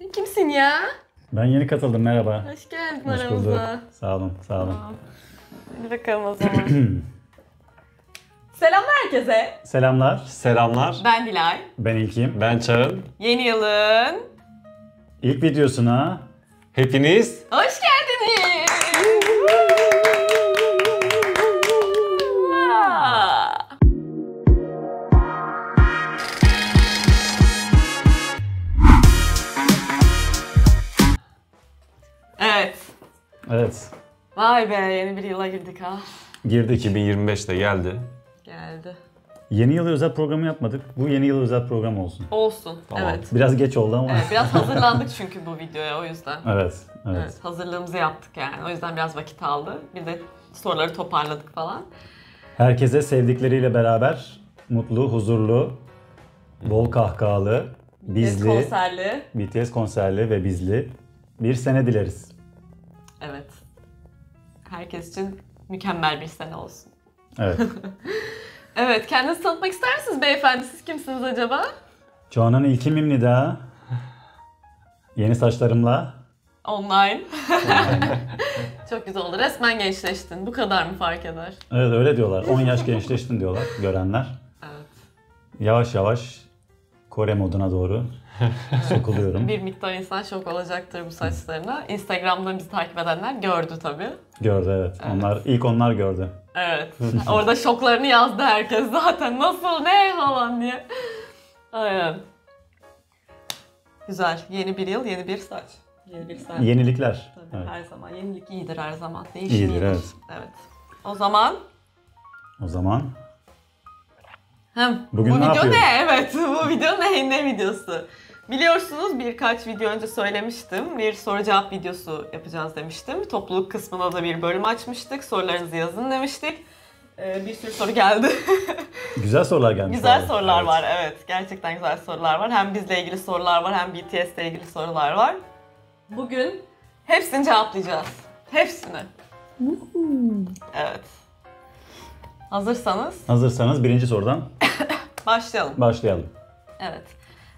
Sen kimsin ya? Ben yeni katıldım, merhaba. Hoş geldin Hoş aramıza. bulduk. Sağ olun, sağ olun. Hadi bakalım o zaman. Selam herkese. Selamlar, Selamlar. Ben Dilay. ben İlkim. Ben Çağın. Yeni yılın İlk videosuna Hepiniz hoş geldiniz. Evet. evet Vay be, yeni bir yıla girdik ha. girdik. 2025'te geldi. Geldi. Yeni yıl özel programı yapmadık. Bu yeni yıl özel program olsun. Olsun. Tamam. Evet. Biraz geç oldu ama. Evet, biraz hazırlandık çünkü bu videoya, o yüzden. Evet, evet. Evet, hazırlığımızı yaptık yani. O yüzden biraz vakit aldı. Bir de soruları toparladık falan. Herkese sevdikleriyle beraber mutlu, huzurlu, bol kahkahalı, bizli, Konserli. BTS konserli ve bizli bir sene dileriz. Evet. Herkes için mükemmel bir sene olsun. Evet. Evet, kendinizi tanıtmak ister misiniz beyefendi? Siz kimsiniz acaba? Canan İlkim Nida. Yeni saçlarımla. Online. Çok güzel oldu. Resmen gençleştin. Bu kadar mı fark eder? Evet, öyle diyorlar. 10 yaş gençleştin diyorlar görenler. Evet. Yavaş yavaş Kore moduna doğru sokuluyorum. Bir miktar insan şok olacaktır bu saçlarına. Instagram'da bizi takip edenler gördü tabii. Gördü, evet. Evet. Onlar gördü. Evet. Orada şoklarını yazdı herkes zaten. Nasıl, ne falan diye. Aynen. Güzel. Yeni bir yıl, yeni bir saç. Yeni bir saç. Yenilikler. Tabii, Evet. her zaman. Yenilik iyidir her zaman. Değişim İyidir, evet. Evet. O zaman... O zaman Bu Bugün ne video yapıyoruz? ne? Evet, bu video ne videosu? Biliyorsunuz birkaç video önce söylemiştim. Bir soru cevap videosu yapacağız demiştim. Topluluk kısmına da bir bölüm açmıştık. Sorularınızı yazın demiştik. Bir sürü soru geldi. güzel sorular gelmiş. Güzel abi. sorular Evet. var, evet. Gerçekten güzel sorular var. Hem bizle ilgili sorular var, hem BTS ile ilgili sorular var. Bugün hepsini cevaplayacağız. Hepsini. Evet. Hazırsanız birinci sorudan Başlayalım. başlayalım. Evet.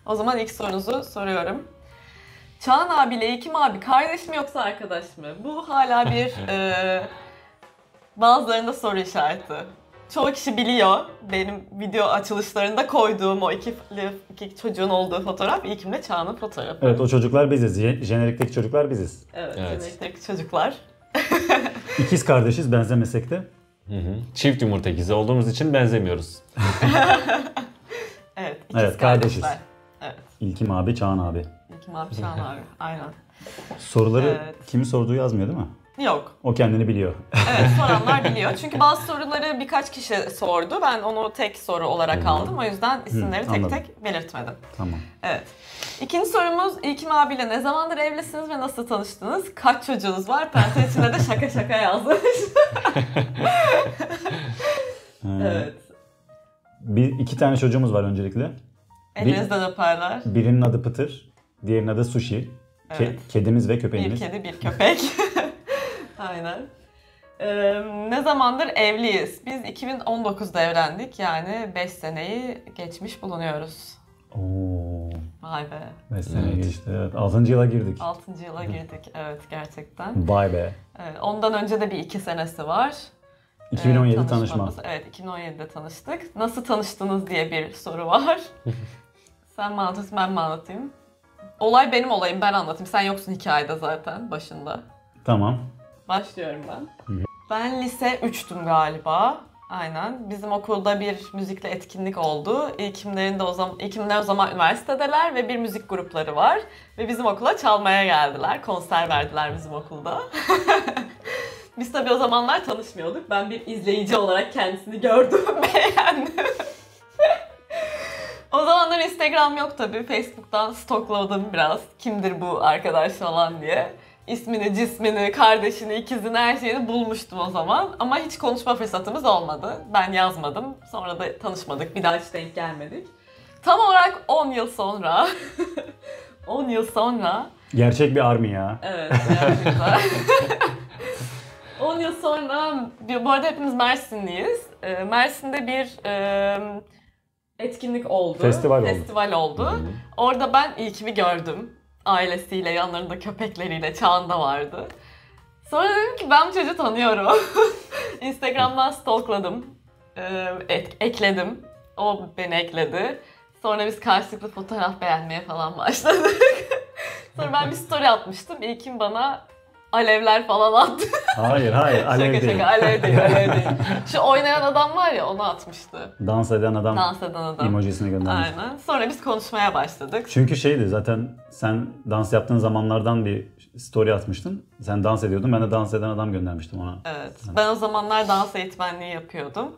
O zaman ilk sorunuzu soruyorum. Çağan abiyle İlkim abi kardeş mi yoksa arkadaş mı? Bu hala bir bazılarında soru işareti. Çoğu kişi biliyor. Benim video açılışlarında koyduğum o iki çocuğun olduğu fotoğraf İlkim'le Çağan'ın fotoğrafı. Evet, o çocuklar biziz. Jenerikteki çocuklar biziz. Evet. Evet. Jenerikteki çocuklar. İkiz kardeşiz, benzemesek de. Çift yumurta ikizi olduğumuz için benzemiyoruz. Evet. İkiz Evet, kardeşiz. kardeşler. Evet. İlkim abi, Çağan abi. İlkim abi, Çağan abi. Aynen. Soruları Evet. kimi sorduğu yazmıyor değil mi? Yok. O kendini biliyor. Evet, soranlar biliyor. Çünkü bazı soruları birkaç kişi sordu. Ben onu tek soru olarak aldım. O yüzden isimleri tek anladım. tek belirtmedim. Tamam. Evet. İkinci sorumuz, İlkim abiyle ne zamandır evlisiniz ve nasıl tanıştınız? Kaç çocuğunuz var? Pente içine de şaka şaka yazmış. Evet. İki tane çocuğumuz var öncelikle. Elinizden öperler. Birinin adı Pıtır, diğerinin adı Sushi. Evet. Kedimiz ve Bir köpeğimiz. kedi, bir köpek. Aynen. Ne zamandır evliyiz? Biz 2019'da evlendik. Yani 5 seneyi geçmiş bulunuyoruz. Oo, Vay be. 5 sene Evet. geçti. Evet, 6. yıla girdik. 6. yıla girdik. Evet, gerçekten. Vay be. Evet, ondan önce de bir 2 senesi var. 2017 tanışma. Tanışmamız. Evet, 2017'de tanıştık. Nasıl tanıştınız diye bir soru var. Sen mi anlatıyorsun, ben mi anlatayım? Olay benim olayım, ben anlatayım. Sen yoksun hikayede zaten, başında. Tamam. Başlıyorum ben. Ben lise 3'tüm galiba. Aynen. Bizim okulda bir müzikle etkinlik oldu. İlkimler o zaman üniversitedeler ve bir müzik grupları var. Ve bizim okula çalmaya geldiler. Konser verdiler bizim okulda. Biz tabii o zamanlar tanışmıyorduk. Ben bir izleyici olarak kendisini gördüm, beğendim. O zamanlar Instagram yok tabii. Facebook'tan stokladım biraz. Kimdir bu arkadaş falan diye. İsmini, cismini, kardeşini, ikizini, her şeyini bulmuştum o zaman. Ama hiç konuşma fırsatımız olmadı. Ben yazmadım. Sonra da tanışmadık. Bir daha hiç denk gelmedik. Tam olarak 10 yıl sonra... 10 yıl sonra... Gerçek bir army ya. Evet, gerçekten. 10 yıl sonra... Bu arada hepimiz Mersinliyiz. Mersin'de bir... etkinlik oldu. Festival oldu. Festival oldu. Orada ben İlkim'i gördüm. ailesiyle, yanlarında köpekleriyle, Çağan da vardı. Sonra dedim ki ben bu çocuğu tanıyorum. Instagram'dan stalkladım, ekledim. O beni ekledi. Sonra biz karşılıklı fotoğraf beğenmeye falan başladık. Sonra ben bir story atmıştım. İlkim bana alevler falan attı. Hayır, alev Şaka değil. şaka, alev değil, alev değil. Şu oynayan adam var ya, onu atmıştı. Dans eden adam Dans eden adam. emojisini göndermiş. Aynen. Sonra biz konuşmaya başladık. Çünkü şeydi zaten, sen dans yaptığın zamanlardan bir story atmıştın. Sen dans ediyordun, ben de dans eden adam göndermiştim ona. Evet. Ben o zamanlar dans eğitmenliği yapıyordum.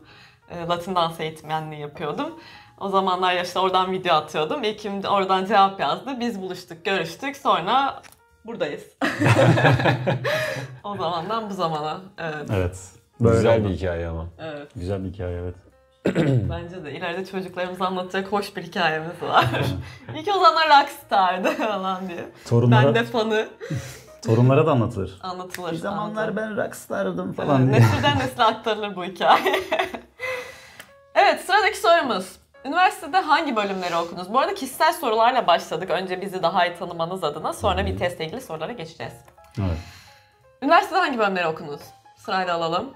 Latin dans eğitmenliği yapıyordum. O zamanlar işte oradan video atıyordum. İlkim de oradan cevap yazdı. Biz buluştuk, görüştük. Sonra buradayız. O zamandan bu zamana. Evet. Evet. Güzel oldu. bir hikaye ama. Evet. Güzel bir hikaye, evet. Bence de ileride çocuklarımıza anlatacak hoş bir hikayemiz var. İlk o zamanlar rockstar'dı falan diye. Ben de fanı. Torunlara da anlatılır. Anlatılır. Bir zamanlar anlatılır. ben rockstar'dım Evet, falan diye. nesilden nesile aktarılır bu hikaye. Evet, sıradaki sorumuz. Üniversitede hangi bölümleri okudunuz? Bu arada kişisel sorularla başladık. Önce bizi daha iyi tanımanız adına. Sonra bir testle ilgili sorulara geçeceğiz. Evet. Üniversitede hangi bölümleri okudunuz? Sırayla alalım.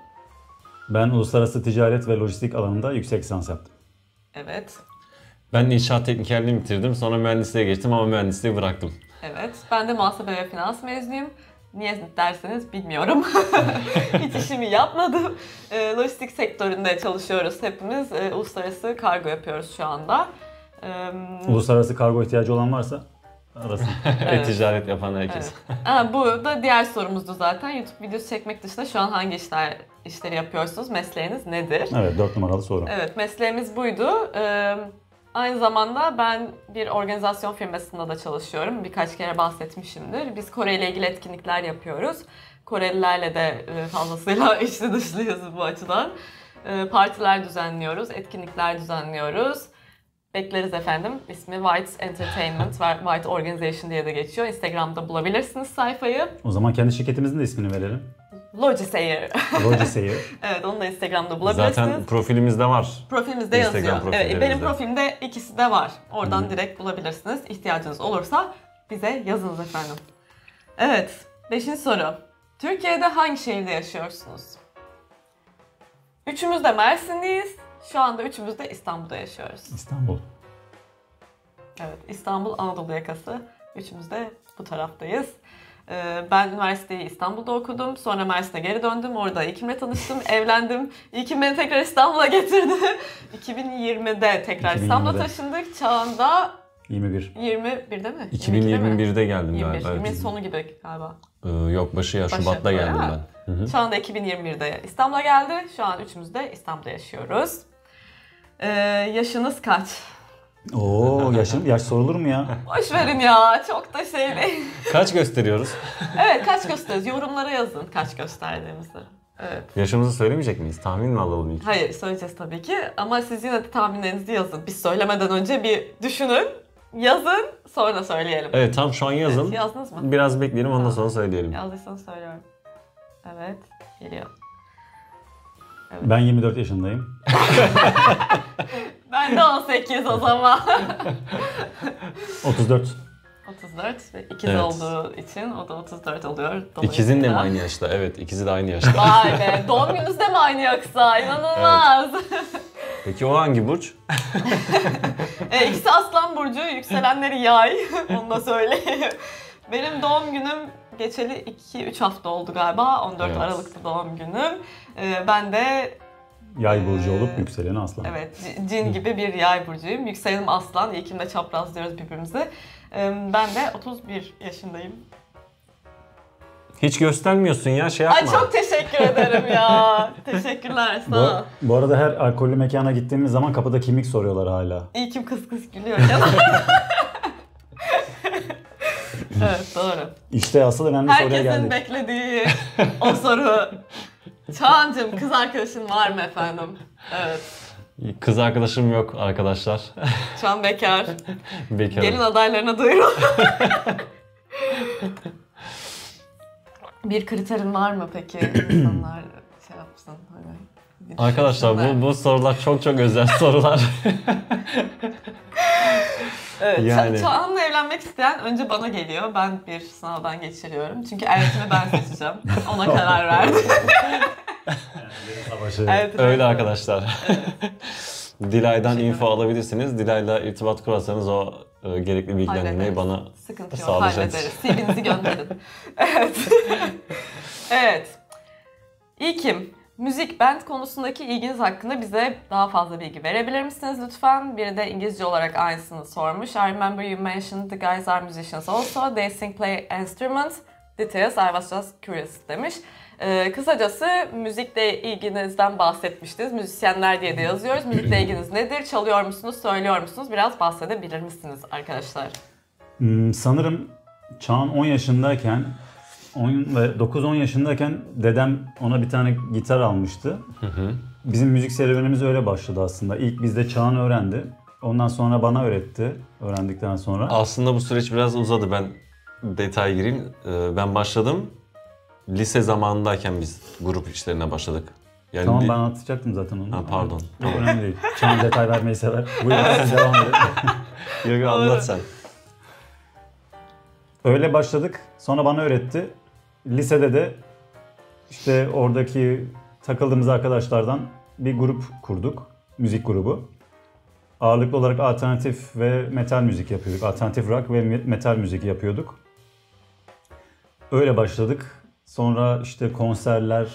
Ben uluslararası ticaret ve lojistik alanında yüksek lisans yaptım. Evet. Ben inşaat teknikerliğini bitirdim. Sonra mühendisliğe geçtim ama mühendisliği bıraktım. Evet. Ben de muhasebe ve finans mezunuyum. Niye derseniz bilmiyorum. Hiç işimi yapmadım. Lojistik sektöründe çalışıyoruz hepimiz. Uluslararası kargo yapıyoruz şu anda. Uluslararası kargo ihtiyacı olan varsa arasın. Evet. Ticaret yapan herkes. Evet. Bu da diğer sorumuzdu zaten. YouTube videosu çekmek dışında şu an hangi işleri yapıyorsunuz? Mesleğiniz nedir? Evet, 4 numaralı soru. Evet, mesleğimiz buydu. Aynı zamanda ben bir organizasyon firmasında da çalışıyorum. Birkaç kere bahsetmişimdir. Biz Kore ile ilgili etkinlikler yapıyoruz. Korelilerle de fazlasıyla içli dışlıyız bu açıdan. Partiler düzenliyoruz, etkinlikler düzenliyoruz. Bekleriz efendim. İsmi White Entertainment ve White Organization diye de geçiyor. Instagram'da bulabilirsiniz sayfayı. O zaman kendi şirketimizin de ismini verelim. Logisayer. Logisayer. Evet, onu da Instagram'da bulabilirsiniz. Zaten profilimizde var. Profilimizde Instagram yazıyor. Evet, profillerimizde. benim profilimde ikisi de var. Oradan direkt bulabilirsiniz. İhtiyacınız olursa bize yazınız efendim. Evet, 5. soru. Türkiye'de hangi şehirde yaşıyorsunuz? Üçümüz de Mersinliyiz. Şu anda üçümüz de İstanbul'da yaşıyoruz. İstanbul. Evet, İstanbul Anadolu yakası. Üçümüz de bu taraftayız. Ben üniversiteyi İstanbul'da okudum. Sonra Mersin'e geri döndüm. Orada İlkim'le tanıştım, evlendim. İlkim beni tekrar İstanbul'a getirdi. 2020'de tekrar İstanbul'a 2020'de. taşındık. Çağında 21. 21'de mi? 2021'de geldim 21. galiba. 20 sonu gibi galiba. Yok başı ya, Başı, Şubat'ta öyle geldim mi? ben. Hı hı. Şu anda 2021'de İstanbul'a geldi. Şu an üçümüz de İstanbul'da yaşıyoruz. Yaşınız kaç? Oo, yaş sorulur mu ya? Boş verin ya, çok da şey değil. Kaç gösteriyoruz? Evet, kaç gösteriyoruz? Yorumlara yazın kaç gösterdiğimizi. Evet. Yaşımızı söylemeyecek miyiz? Tahmin mi alalım ilk? Hayır, söyleyeceğiz tabii ki ama siz yine de tahminlerinizi yazın. Biz söylemeden önce bir düşünün, yazın, sonra söyleyelim. Evet, tam şu an yazın. Evet, yazdınız mı? Biraz bekleyelim, ondan Tamam. sonra söyleyelim. Yazdıysanız söylüyorum. Evet, geliyor. Ben 24 yaşındayım. Ben de 18 o zaman. 34. 34 ve ikiz Evet. olduğu için o da 34 oluyor. İkizin de mi Dolayısıyla- aynı yaşta? Evet, ikizi de aynı yaşta. Vay be, doğum gününüz de mi aynı yoksa? İnanılmaz. Peki o hangi burç? İkisi Aslan Burcu, yükselenleri Yay. Onu da söyleyeyim. Benim doğum günüm geçeli 2-3 hafta oldu galiba. 14 Evet. Aralık'ta doğum günüm. Ben de Yay burcu olup yükseleni aslan. evet cin gibi bir Yay burcuyum. Yükselenim Aslan. İlkimde çaprazlıyoruz birbirimizi. Ben de 31 yaşındayım. Hiç göstermiyorsun ya, şey yapma. Ay çok teşekkür ederim ya. Teşekkürler, sağ ol. Bu arada her alkollü mekana gittiğimiz zaman kapıda kimlik soruyorlar hala. İlkim kıs kıs gülüyor ya. Evet, doğru. İşte asıl önemli soruya Herkesin geldik. beklediği o soru. Çağancığım, kız arkadaşın var mı efendim? Evet. Kız arkadaşım yok arkadaşlar. Çağan bekar. Bekarım. Gelin adaylarına duyurun. Bir kriterin var mı peki? İnsanlar şey yapsın. Hani bir Arkadaşlar düşünsünler. bu sorular çok özel sorular. Evet, Yani. Çağan'la evlenmek isteyen önce bana geliyor. Ben bir sınavdan geçiriyorum. Çünkü eltimi ben seçeceğim. Ona karar verdim. Savaşı. Öyle arkadaşlar. Dilay'dan Teşekkür info alabilirsiniz. Dilay'la irtibat kurarsanız o gerekli bilgilendirmeyi bana Sıkıntı yok, sağlayacak. hallederiz. CV'nizi gönderin. Evet. Evet. İlkim, müzik, band konusundaki ilginiz hakkında bize daha fazla bilgi verebilir misiniz lütfen? Biri de İngilizce olarak aynısını sormuş. I remember you mentioned the guys are musicians also. They sing, play instruments. Details, I was just curious demiş. Kısacası müzikle ilginizden bahsetmiştiniz. Müzisyenler diye de yazıyoruz. Müzikle ilginiz nedir? Çalıyor musunuz? Söylüyor musunuz? Biraz bahsedebilir misiniz arkadaşlar? Sanırım Çağan 10 yaşındayken 9-10 yaşındayken dedem ona bir tane gitar almıştı. Bizim müzik serüvenimiz öyle başladı aslında. İlk bizde Çağan öğrendi. Ondan sonra bana öğretti. Öğrendikten sonra. Aslında bu süreç biraz uzadı. Ben detay gireyim. Ben başladım. Lise zamanındayken biz grup işlerine başladık. Yani Tamam ben anlatacaktım zaten onu. Ha, pardon. Çok önemli değil. Çağan detay vermeyi sever. Buyurun siz devam edin. Yok, anlat sen. Öyle başladık. Sonra bana öğretti. Lisede de işte oradaki takıldığımız arkadaşlardan bir grup kurduk. Müzik grubu. Ağırlıklı olarak alternatif ve metal müzik yapıyorduk. Alternatif rock ve metal müzik yapıyorduk. Öyle başladık. Sonra işte konserler,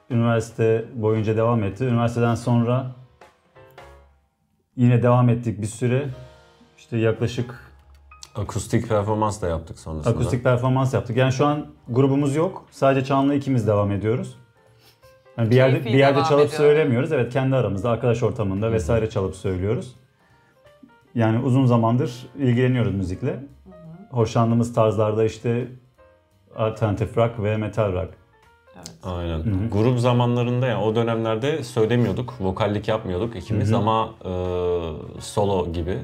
üniversite boyunca devam etti. Üniversiteden sonra yine devam ettik bir süre. İşte yaklaşık Akustik performans da yaptık sonrasında. akustik performans yaptık. Yani şu an grubumuz yok. Sadece Çağan'la ikimiz devam ediyoruz. Yani bir yerde Keyfi devam çalıp ediyor. söylemiyoruz. Evet, kendi aramızda, arkadaş ortamında vesaire çalıp söylüyoruz. Yani uzun zamandır ilgileniyoruz müzikle. Hoşlandığımız tarzlarda işte alternatif rock ve metal rock. Evet. Aynen. Grup zamanlarında yani o dönemlerde söylemiyorduk, vokallik yapmıyorduk ikimiz ama solo gibi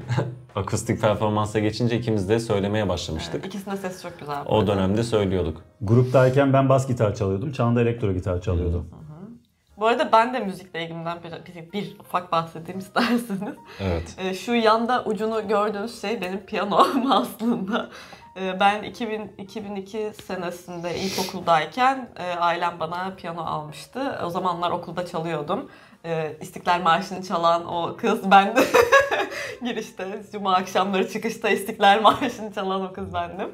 akustik performansa geçince ikimiz de söylemeye başlamıştık. Evet, İkisinin de sesi çok güzel. O dönemde söylüyorduk. Gruptayken ben bas gitar çalıyordum. Çağan da elektro gitar çalıyordu. Bu arada ben de müzikle ilgimden bir ufak bahsedeyim isterseniz. Evet. Şu yanda ucunu gördüğünüz şey benim piyanom aslında. Ben 2002 senesinde ilkokuldayken ailem bana piyano almıştı. O zamanlar okulda çalıyordum. İstiklal Marşı'nı çalan o kız bendim. Girişte, cuma akşamları çıkışta İstiklal Marşı'nı çalan o kız bendim.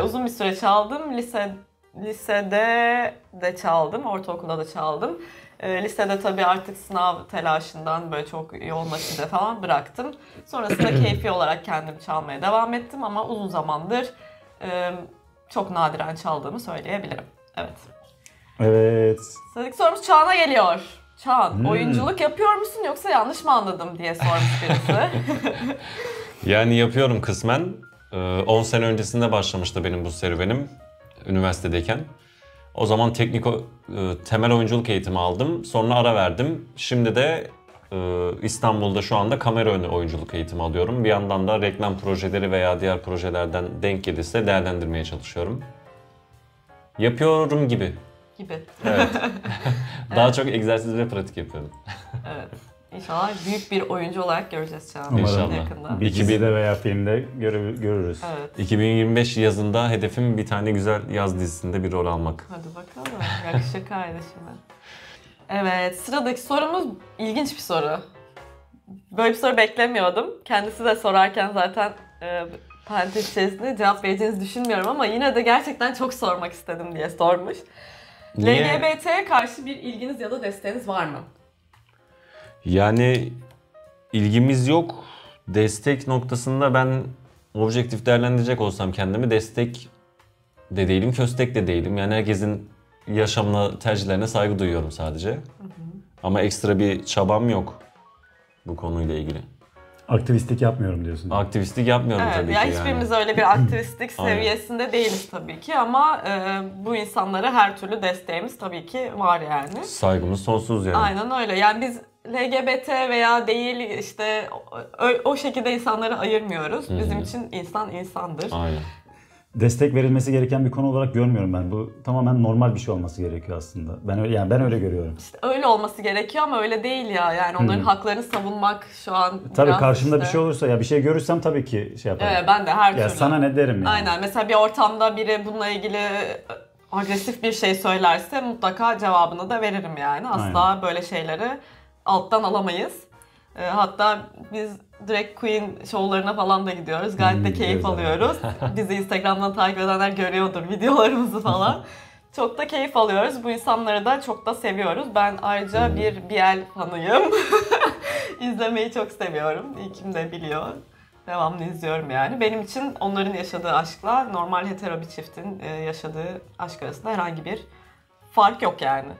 Uzun bir süre çaldım. Lisede de çaldım, ortaokulda da çaldım. Lisede tabii artık sınav telaşından böyle çok yoğunlaşınca falan bıraktım. Sonrasında keyfi olarak kendim çalmaya devam ettim ama uzun zamandır çok nadiren çaldığımı söyleyebilirim. Evet. Evet. Sıradaki sorumuz Çağan'a geliyor. Çağan, oyunculuk yapıyor musun yoksa yanlış mı anladım diye sormuş birisi. Yani yapıyorum kısmen. 10 sene öncesinde başlamıştı benim bu serüvenim üniversitedeyken. O zaman temel oyunculuk eğitimi aldım. Sonra ara verdim. Şimdi de İstanbul'da şu anda kamera önü oyunculuk eğitimi alıyorum. Bir yandan da reklam projeleri veya diğer projelerden denk gelirse değerlendirmeye çalışıyorum. Yapıyorum gibi. Evet. Daha çok egzersiz ve pratik yapıyorum. Evet. İnşallah büyük bir oyuncu olarak göreceğiz Çağan'ı Umarım. İnşallah. yakında. Bir dizide veya filmde görürüz. Evet. 2025 yazında hedefim bir tane güzel yaz dizisinde bir rol almak. Hadi bakalım. Yakışır kardeşime. Evet, sıradaki sorumuz ilginç bir soru. Böyle bir soru beklemiyordum. Kendisi de sorarken zaten parantez içerisinde cevap vereceğinizi düşünmüyorum ama yine de gerçekten çok sormak istedim diye sormuş. Niye? LGBT'ye karşı bir ilginiz ya da desteğiniz var mı? Yani ilgimiz yok. Destek noktasında ben objektif değerlendirecek olsam kendimi destek de değilim, köstek de değilim. Yani herkesin yaşamına, tercihlerine saygı duyuyorum sadece. Ama ekstra bir çabam yok bu konuyla ilgili. Aktivistlik yapmıyorum diyorsun. Aktivistlik yapmıyorum Evet, tabii ya ki hiçbirimiz yani. öyle bir aktivistlik Aynen. seviyesinde değiliz tabii ki ama bu insanlara her türlü desteğimiz tabii ki var yani. Saygımız sonsuz yani. Aynen öyle. Yani biz LGBT veya değil işte o şekilde insanları ayırmıyoruz. Bizim için insan insandır. Aynen. destek verilmesi gereken bir konu olarak görmüyorum ben. Bu tamamen normal bir şey olması gerekiyor aslında. Ben öyle görüyorum. İşte öyle olması gerekiyor ama öyle değil ya. Yani onların haklarını savunmak şu an Tabii biraz karşımda işte... bir şey olursa ya bir şey görürsem tabii ki şey yaparım. Evet, ben de her türlü. Ya sana ne derim yani. Aynen. Mesela bir ortamda biri bununla ilgili agresif bir şey söylerse mutlaka cevabını da veririm yani. Asla Aynen. böyle şeyleri alttan alamayız. Hatta biz drag queen şovlarına falan da gidiyoruz. Gayet de keyif alıyoruz. Bizi Instagram'dan takip edenler görüyordur videolarımızı falan. Çok da keyif alıyoruz. Bu insanları da çok da seviyoruz. Ben ayrıca bir BL fanıyım. İzlemeyi çok seviyorum. İlkim de biliyor. Devamlı izliyorum yani. Benim için onların yaşadığı aşkla normal hetero bir çiftin yaşadığı aşk arasında herhangi bir fark yok yani.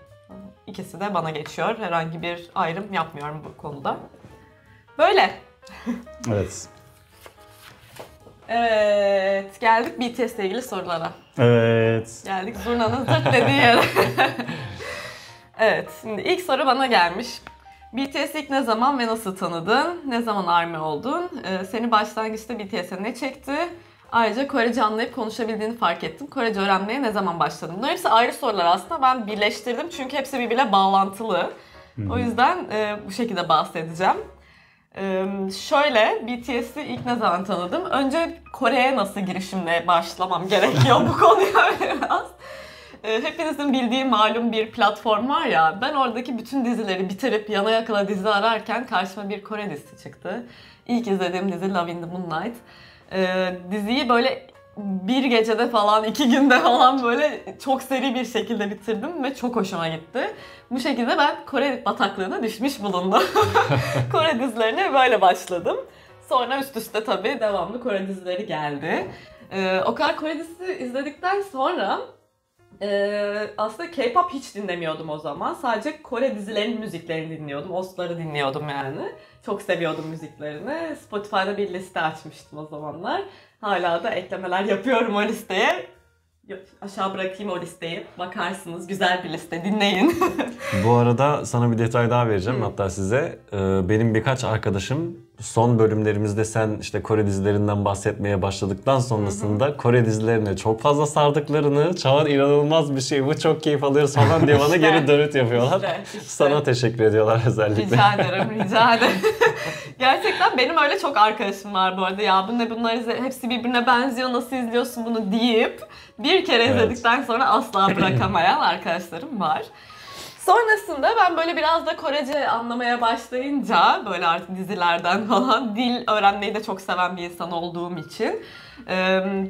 İkisi de bana geçiyor. Herhangi bir ayrım yapmıyorum bu konuda. Böyle. Evet. Evet. Geldik BTS ile ilgili sorulara. Evet. Geldik zurnanın zırt dediği yere. Evet. Şimdi ilk soru bana gelmiş. BTS'i ilk ne zaman ve nasıl tanıdın? Ne zaman ARMY oldun? Seni başlangıçta BTS'e ne çekti? Ayrıca Korece anlayıp konuşabildiğini fark ettim. Korece öğrenmeye ne zaman başladın? Bunlar hepsi ayrı sorular aslında. Ben birleştirdim çünkü hepsi birbirine bağlantılı. O yüzden bu şekilde bahsedeceğim. Şöyle, BTS'i ilk ne zaman tanıdım? Önce Kore'ye nasıl girişimle başlamam gerekiyor bu konuya biraz. Hepinizin bildiği malum bir platform var ya, ben oradaki bütün dizileri bitirip yana yakıla dizi ararken karşıma bir Kore dizisi çıktı. İlk izlediğim dizi Love in the Moonlight. Diziyi böyle bir gecede falan, 2 günde falan böyle çok seri bir şekilde bitirdim ve çok hoşuma gitti. Bu şekilde ben Kore bataklığına düşmüş bulundum. Kore dizilerine böyle başladım. Sonra üst üste tabii devamlı Kore dizileri geldi. O kadar Kore dizisi izledikten sonra aslında K-pop hiç dinlemiyordum o zaman. Sadece Kore dizilerinin müziklerini dinliyordum. OST'ları dinliyordum yani. Çok seviyordum müziklerini. Spotify'da bir liste açmıştım o zamanlar. Hala da eklemeler yapıyorum o listeye. Aşağı bırakayım o listeyi. Bakarsınız, güzel bir liste, dinleyin. Bu arada sana bir detay daha vereceğim hatta size. Benim birkaç arkadaşım son bölümlerimizde sen işte Kore dizilerinden bahsetmeye başladıktan sonrasında Kore dizilerine çok fazla sardıklarını, Çağan inanılmaz bir şey bu, çok keyif alıyoruz falan diye bana geri dönüt yapıyorlar. İşte. Sana teşekkür ediyorlar özellikle. Rica ederim, rica ederim. Gerçekten benim öyle çok arkadaşım var bu arada. Ya bunlar hepsi birbirine benziyor, nasıl izliyorsun bunu deyip bir kere izledikten sonra asla bırakamayan arkadaşlarım var. Sonrasında ben böyle biraz da Korece anlamaya başlayınca böyle artık dizilerden falan dil öğrenmeyi de çok seven bir insan olduğum için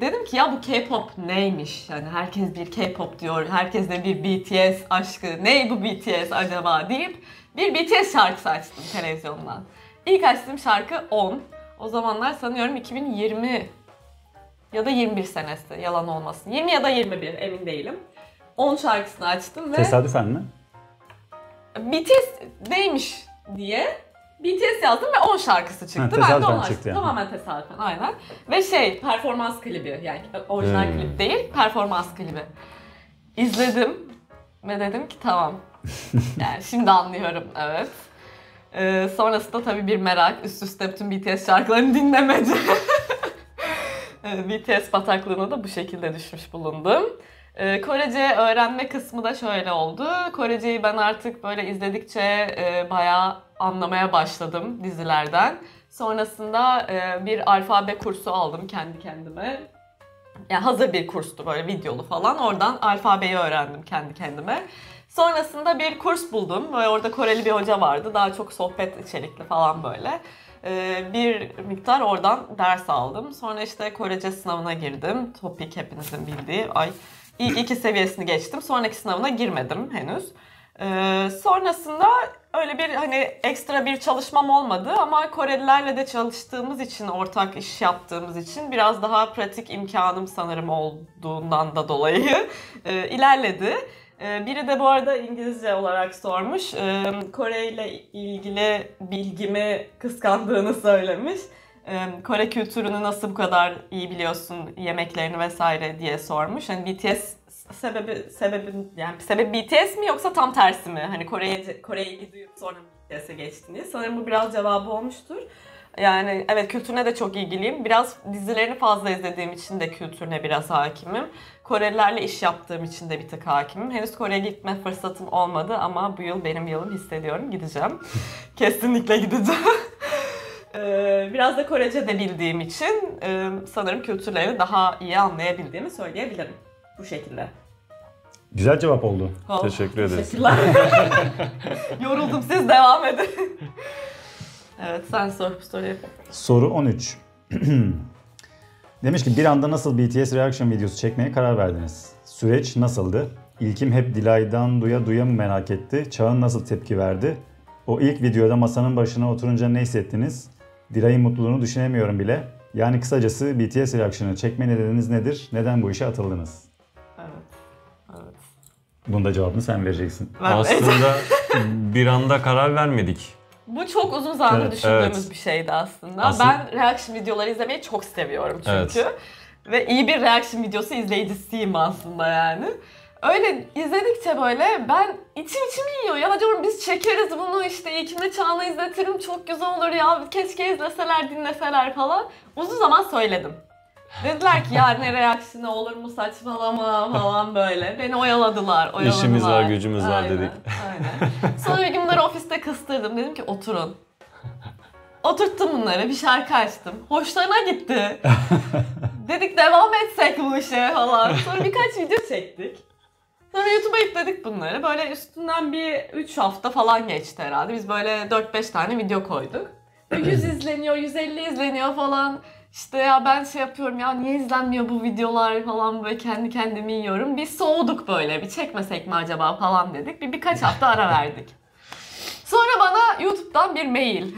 dedim ki ya bu K-pop neymiş? Yani herkes bir K-pop diyor, herkes de bir BTS aşkı. Ne bu BTS acaba deyip bir BTS şarkısı açtım televizyondan. İlk açtığım şarkı On. O zamanlar sanıyorum 2020 ya da 21 senesi, yalan olmasın. 20 ya da 21 emin değilim. 10 şarkısını açtım ve... Tesadüfen mi? BTS neymiş diye BTS yazdım ve 10 şarkısı çıktı. Ben de onu açtım. Yani. Tamamen tesadüfen, aynen. Ve performans klibi, yani orijinal klip değil, performans klibi. İzledim ve dedim ki tamam. Yani şimdi anlıyorum, evet. Sonrasında tabii bir merak, üst üste bütün BTS şarkılarını dinlemece. BTS bataklığına da bu şekilde düşmüş bulundum. Korece öğrenme kısmı da şöyle oldu. Koreceyi ben artık böyle izledikçe bayağı anlamaya başladım dizilerden. Sonrasında bir alfabe kursu aldım kendi kendime. Yani hazır bir kurstu, böyle videolu falan. Oradan alfabeyi öğrendim kendi kendime. Sonrasında bir kurs buldum. Böyle orada Koreli bir hoca vardı. Daha çok sohbet içerikli falan böyle. Bir miktar oradan ders aldım. Sonra işte Korece sınavına girdim. Topik hepinizin bildiği. İlk 2 seviyesini geçtim. Sonraki sınavına girmedim henüz. Sonrasında öyle bir ekstra bir çalışmam olmadı ama Korelilerle de çalıştığımız için, ortak iş yaptığımız için biraz daha pratik imkanım sanırım olduğundan da dolayı ilerledi. Biri de bu arada İngilizce olarak sormuş. Kore ile ilgili bilgimi kıskandığını söylemiş. Kore kültürünü nasıl bu kadar iyi biliyorsun, yemeklerini vesaire diye sormuş. Hani BTS sebebi BTS mi yoksa tam tersi mi? Hani Kore'yi duyup sonra BTS'e geçtiniz. Sanırım bu biraz cevabı olmuştur. Yani evet, kültürüne de çok ilgiliyim. Biraz dizilerini fazla izlediğim için de kültürüne biraz hakimim. Korelilerle iş yaptığım için de bir tık hakimim. Henüz Kore'ye gitme fırsatım olmadı ama bu yıl benim yılım hissediyorum. Gideceğim. Kesinlikle gideceğim. Biraz da Korece de bildiğim için sanırım kültürlerini daha iyi anlayabildiğimi söyleyebilirim. Bu şekilde. Güzel cevap oldu. Teşekkür ederiz. Teşekkürler. Yoruldum, siz devam edin. Evet, sen sor bu soruyu. Soru 13. Demiş ki bir anda nasıl BTS reaction videosu çekmeye karar verdiniz? Süreç nasıldı? İlkim hep Dilay'dan duya mı merak etti? Çağın nasıl tepki verdi? O ilk videoda masanın başına oturunca ne hissettiniz? Dilay'ın mutluluğunu düşünemiyorum bile. Yani kısacası BTS reaction'ı çekme nedeniniz nedir? Neden bu işe atıldınız? Evet. Bunun da cevabını sen vereceksin. Aslında bir anda karar vermedik. Bu çok uzun zamandır Evet, düşündüğümüz bir şeydi aslında. Aslında- Ben reaction videoları izlemeyi çok seviyorum çünkü. Ve iyi bir reaction videosu izleyicisiyim aslında yani. Öyle izledikçe böyle ben içim yiyor. Ya diyorum biz çekeriz bunu, işte İlkim'le Çağan'a izletirim, çok güzel olur ya, keşke izleseler, dinleseler falan. Uzun zaman söyledim. Dediler ki ya ne reaksiyonu olur mu, saçmalama falan böyle. Beni oyaladılar. İşimiz var, gücümüz var Aynen, dedik. Aynen. Sonra bir gün bunları ofiste kıstırdım. Dedim ki oturun. Oturttum bunları, bir şarkı açtım. Hoşlarına gitti. Dedik devam etsek bu işe falan. Sonra birkaç video çektik. Sonra YouTube'a yükledik bunları. Böyle üstünden bir 3 hafta falan geçti herhalde. Biz böyle 4-5 tane video koyduk. 100 izleniyor, 150 izleniyor falan. İşte ya ben şey yapıyorum ya, niye izlenmiyor bu videolar falan, böyle kendi kendimi yiyorum. Bir soğuduk böyle, bir çekmesek mi acaba falan dedik. Birkaç hafta ara verdik. Sonra bana YouTube'dan bir mail.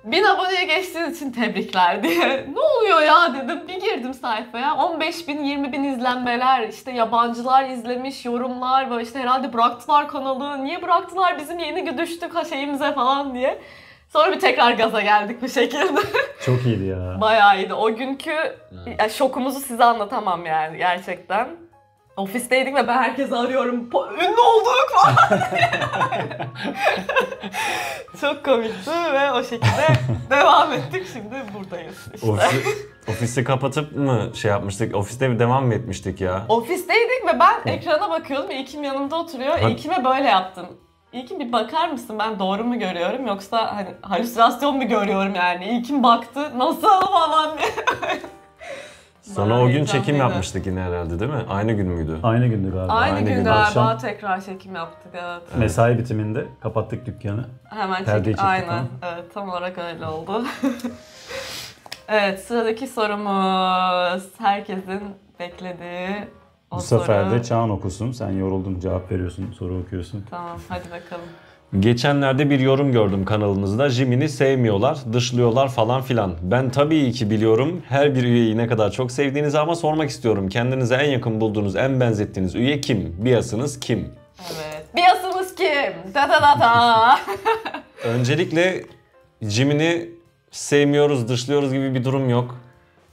1000 aboneye geçtiğiniz için tebrikler diye. Ne oluyor ya dedim. Bir girdim sayfaya. 15.000, 20.000 izlenmeler. İşte yabancılar izlemiş, yorumlar. Böyle işte herhalde bıraktılar kanalı. Niye bıraktılar, bizim yeni düştük şeyimize falan diye. Sonra bir tekrar gaza geldik bu şekilde. Çok iyiydi ya. Bayağı iyiydi. O günkü şokumuzu size anlatamam yani gerçekten. Ofisteydik ve ben herkesi arıyorum. Ünlü olduk falan. Çok komikti ve o şekilde devam ettik. Şimdi buradayız işte. Ofisi kapatıp mı şey yapmıştık? Ofiste bir devam mı etmiştik ya? Ofisteydik ve ben ekrana bakıyordum. İlkim yanımda oturuyor. İlkim'e böyle yaptım. İlkim bir bakar mısın, ben doğru mu görüyorum yoksa hani halüsinasyon mu görüyorum yani? İlkim baktı, nasıl falan diye. Sonra o gün çekim yapmıştık yine herhalde değil mi? Aynı gün müydü? Aynı gündü galiba. Aynı gün galiba Akşam tekrar çekim yaptık, evet. mesai bitiminde kapattık dükkanı. Hemen Perdeyi çekip, çektik aynen. falan. Evet, tam olarak öyle oldu. Evet, sıradaki sorumuz. Herkesin beklediği o Bu soru. sefer de Çağan okusun. Sen yoruldun, cevap veriyorsun, soru okuyorsun. Tamam, hadi bakalım. Geçenlerde bir yorum gördüm kanalınızda. Jimin'i sevmiyorlar, dışlıyorlar falan filan. Ben tabii ki biliyorum her bir üyeyi ne kadar çok sevdiğinizi ama sormak istiyorum. Kendinize en yakın bulduğunuz, en benzettiğiniz üye kim? Bias'ınız kim? Evet. Bias'ımız kim? Da da da da. Öncelikle Jimin'i sevmiyoruz, dışlıyoruz gibi bir durum yok.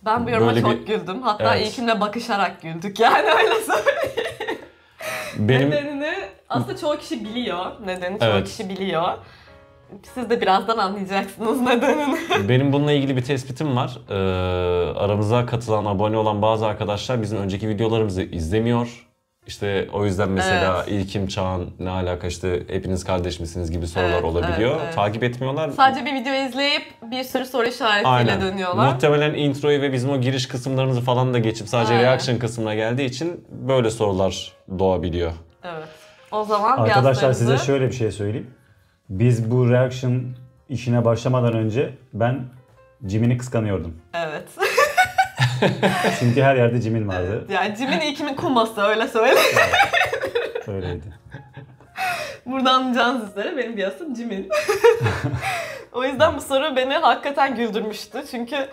Ben bu yoruma Böyle çok güldüm. Hatta Evet. İlkim'le bakışarak güldük yani, öyle söyleyeyim. Benim Nedenini aslında çoğu kişi biliyor. Nedenini çoğu Evet. kişi biliyor. Siz de birazdan anlayacaksınız nedenini. benim bununla ilgili bir tespitim var. Aramıza katılan, abone olan bazı arkadaşlar bizim önceki videolarımızı izlemiyor. İşte o yüzden mesela İlkim, Çağan ne alaka, işte hepiniz kardeş misiniz gibi sorular Evet, olabiliyor. evet, evet. Takip etmiyorlar. Sadece bir video izleyip bir sürü soru işaretiyle Aynen. dönüyorlar. Muhtemelen introyu ve bizim o giriş kısımlarımızı falan da geçip sadece Aynen. reaction kısmına geldiği için böyle sorular doğabiliyor. Evet. O zaman Arkadaşlar size biaslarımızı- şöyle bir şey söyleyeyim. Biz bu reaction işine başlamadan önce ben Jimin'i kıskanıyordum. Evet. Çünkü her yerde Jimin vardı. Yani Jimin İlkim'in kuması, öyle söyle. Öyleydi. Buradan anlayacağınız üzere benim biasım Jimin. O yüzden bu soru beni hakikaten güldürmüştü. Çünkü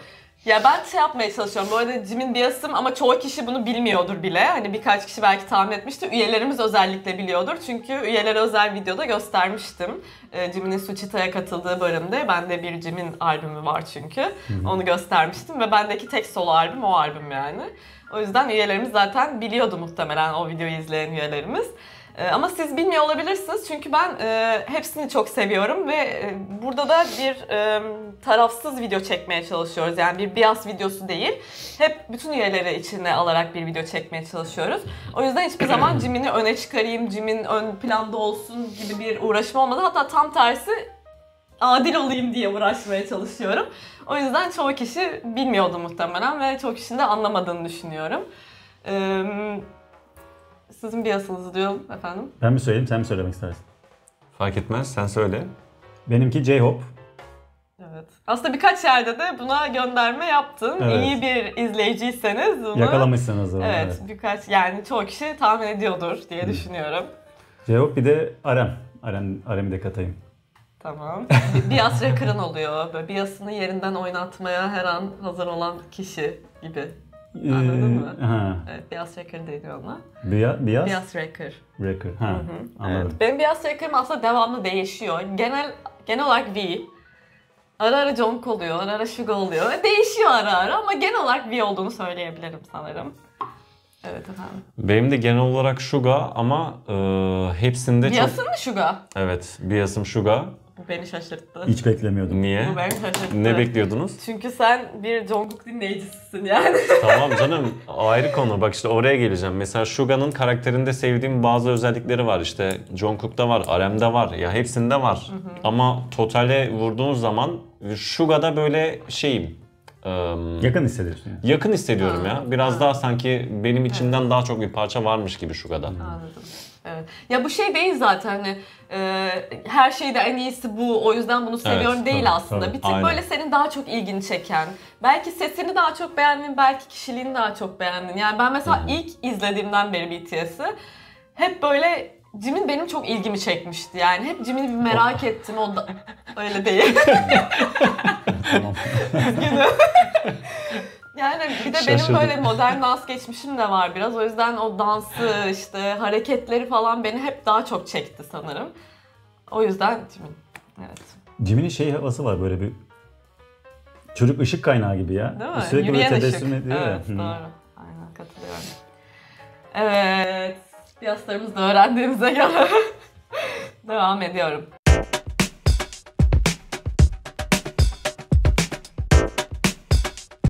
ya ben şey yapmaya çalışıyorum. Bu arada Jimin biasım ama çoğu kişi bunu bilmiyordur bile. Hani birkaç kişi belki tahmin etmiştir. Üyelerimiz özellikle biliyordur. Çünkü üyelere özel videoda göstermiştim. Jimin'in Suchita'ya katıldığı bölümde. Bende bir Jimin albümü var çünkü. Onu göstermiştim ve bendeki tek solo albüm o albüm yani. O yüzden üyelerimiz zaten biliyordu muhtemelen, o videoyu izleyen üyelerimiz. Ama siz bilmiyor olabilirsiniz çünkü ben hepsini çok seviyorum ve burada da bir tarafsız video çekmeye çalışıyoruz. Yani bir bias videosu değil. Hep bütün üyeleri içine alarak bir video çekmeye çalışıyoruz. O yüzden hiçbir zaman Jimin'i öne çıkarayım, Jimin ön planda olsun gibi bir uğraşım olmadı. Hatta tam tersi adil olayım diye uğraşmaya çalışıyorum. O yüzden çoğu kişi bilmiyordu muhtemelen ve çoğu kişinin de anlamadığını düşünüyorum. Sizin biasınızı diyorum efendim. Ben mi söyleyeyim, sen mi söylemek istersin? Fark etmez, sen söyle. Benimki J-Hope. Evet. Aslında birkaç yerde de buna gönderme yaptım. Evet. İyi bir izleyiciyseniz bunu... Yakalamışsınız onu. Evet, birkaç yani çoğu kişi tahmin ediyordur diye düşünüyorum. J-Hope bir de Arem. Arem'i de katayım. Tamam. Bias Wrecker'ın oluyor. Böyle biasını yerinden oynatmaya her an hazır olan kişi gibi. Anladın mı? Ha. Evet, Bias Wrecker deniyor ona. Bias? Bias Wrecker. Wrecker. Ha. Anladım. Evet. Benim Bias Wrecker'ım aslında devamlı değişiyor. Genel olarak V. Ara ara Jungkook oluyor, ara ara Suga oluyor. Değişiyor ara ara ama genel olarak V olduğunu söyleyebilirim sanırım. Evet efendim. Benim de genel olarak Suga ama hepsinde çok... Bias'ın mı Suga? Evet, biasım Suga. Bu beni şaşırttı. Hiç beklemiyordum. Niye? Bu beni şaşırttı. Ne bekliyordunuz? Çünkü sen bir Jungkook dinleyicisisin yani. Tamam canım, ayrı konu. Bak işte oraya geleceğim. Mesela Suga'nın karakterinde sevdiğim bazı özellikleri var. İşte Jungkook'ta var, Arem'de var. Ya hepsinde var. Ama totale vurduğun zaman Suga'da böyle şeyim. Yakın hissediyorsun yani. Yakın hissediyorum ya. Biraz daha sanki benim içimden daha çok bir parça varmış gibi Suga'da. Anladım. Evet. Ya bu şey değil zaten hani her şeyde en iyisi bu o yüzden bunu seviyorum Evet, değil tabii, aslında. tabii. Bir tık Aynen. böyle senin daha çok ilgini çeken. Belki sesini daha çok beğendin, belki kişiliğini daha çok beğendin. Yani ben mesela ilk izlediğimden beri BTS'i hep böyle Jimin benim çok ilgimi çekmişti. Yani hep Jimin'i bir merak ettim. O da öyle değil. Tamam. Üzgünüm. Yani bir de benim Şaşırdım. böyle modern dans geçmişim de var biraz. O yüzden o dansı, işte hareketleri falan beni hep daha çok çekti sanırım. O yüzden Jimin. Evet. Jimin'in şey havası var böyle bir çocuk ışık kaynağı gibi ya. Değil mi? Sürekli böyle Yürüyen tebessüm ışık. ediyor ya. Evet, Hı. doğru. Aynen katılıyorum. Evet. Piyaslarımızı da öğrendiğimize göre devam ediyorum.